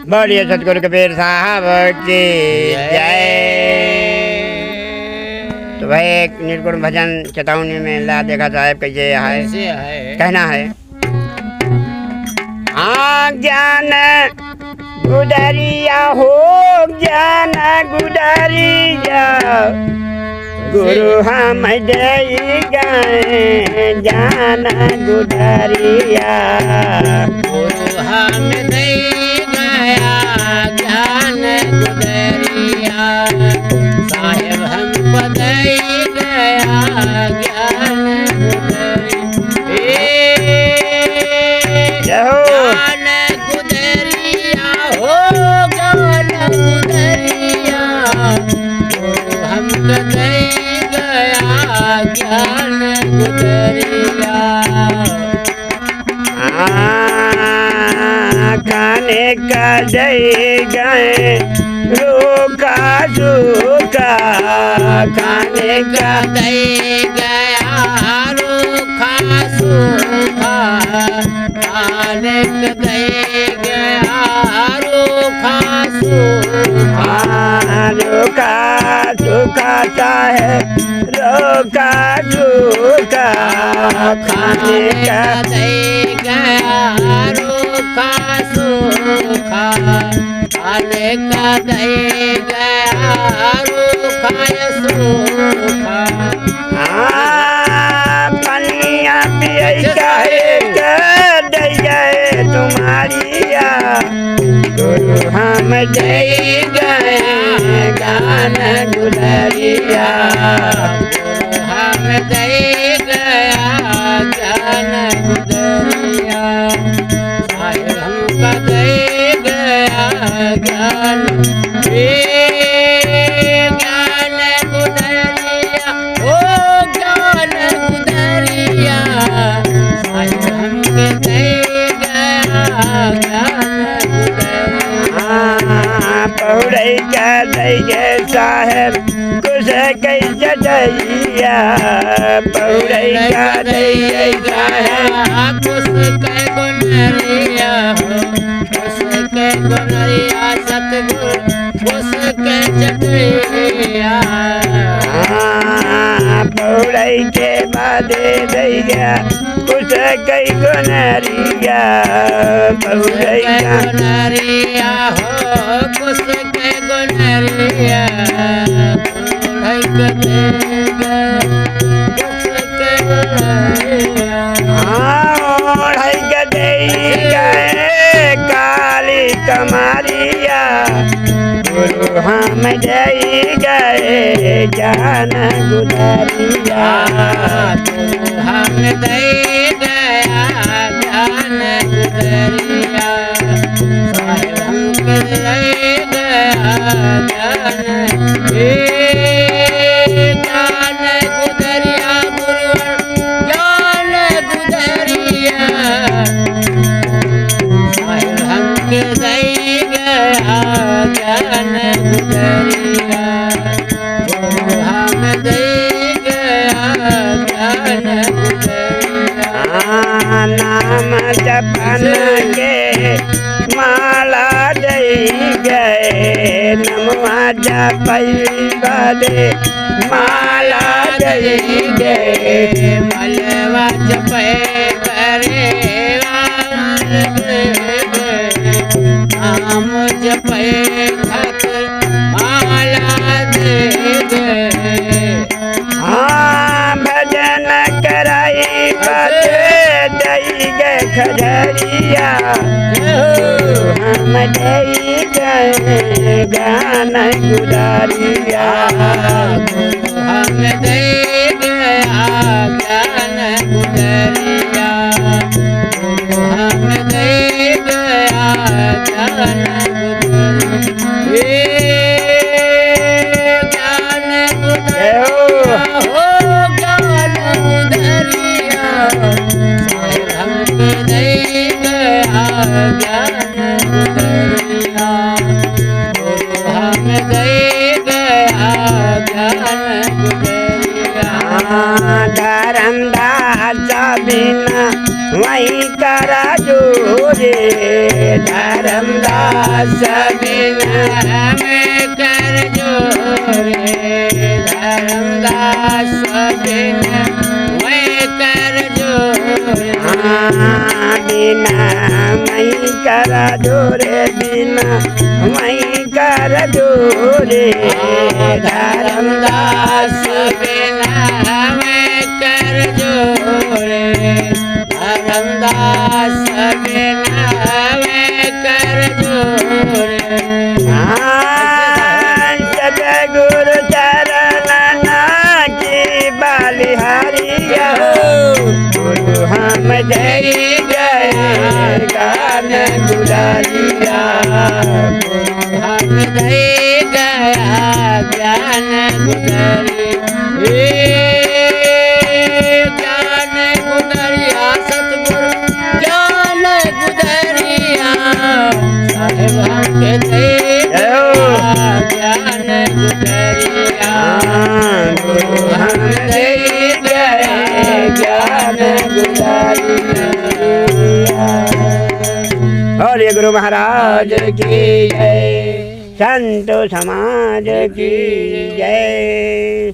बोलिए सतगुरु कबीर साहब की जय। तो भाई एक निर्गुण भजन चेतावनी में ला देखा साहब कैसे है कहना है। हाँ ज्ञान गुदरिया हो ज्ञान गुदरिया गुरु हम दे गए ज्ञान गुदरिया गुरु हम दे गया ज्ञान गुदरिया साहेब हमको दे गया ज्ञान गुदरिया गुदरिया हो ज्ञान गुदरिया गुरु हमको दे गया ज्ञान गुदरिया। खाने का दे गए रोका सूखा खाने का दे गया रूखा सूखा खाने का दे गया रूखा सूखा रोका सूखा है रोका सूखा खाने का दे गया रूखा सूखा खाने का दे गया रूखा सूखा। पनिया पिए दे गए तुम्हारिया गुरु हम दे गए ज्ञान गुदरिया गुरु हम दे गया ज्ञान गुदरिया साहिब हमका दे गया ज्ञान ज्ञान गुदरिया ओ ज्ञान गुदरिया साहिब हमके दे गया ज्ञान गुदरिया। पौड़े का दैया साहेब कुछ कैसे दैया पौड़े का दैया साहेब कुछ कै गुनरिया कुछ कै गुनरिया सतगुरु कुछ कै चटरिया पौड़े के बाद दैया कुछ कै गुनरिया पौड़े का गुनरिया हो कुछ कै गुनरिया काली कमारिया गुरु हम दे गए ज्ञान गुदरिया गुरु हम दे गया ज्ञान गुदरिया साहिब हमके दे गया ज्ञान ज्ञान गुदरिया गुरु ज्ञान गुदरिया साहिब हमके दे गया ज्ञान गुदरिया गुरु हम दे गया ज्ञान गुदरिया। नाम जपन के माला दे गए नमवा जपैबा दे माला दे गए मलवा जपे करे नाम जपे ठाकुर माला दे गए। भजन कराई बाते दई गए खजरिया हम दई गए ज्ञान गुदरिया गुरु हम दे गया ज्ञान गुदरिया गुरु हम दे गया ज्ञान गुदरिया ज्ञान गुदरिया हो ज्ञान गुदरिया साहिब हमके दे गया ज्ञान गुदरिया गुरु हम दे गया ज्ञान गुदरिया। धर्मदास बिना वही करा जोरे धर्मदास बिना मैं कर जोरे धर्मदास बिना मैं कर जोरे बिना मई कर जोरे बिना मई कर जोरे धर्मदास बिना मैं कर जोरे धर्मदास बिना मैं कर जोरे गुरु चरण की बलिहारिया गुरु हम जय जय गान गुलारिया हम दे गया ज्ञान गुदरी ज्ञान गुदरिया सतगुरु ज्ञान गुदरिया साहेब हमके दे ज्ञान गुदरिया गुरु हम जय जय ज्ञान गुलारिया और ये गुरु महाराज की जय संत समाज की जय।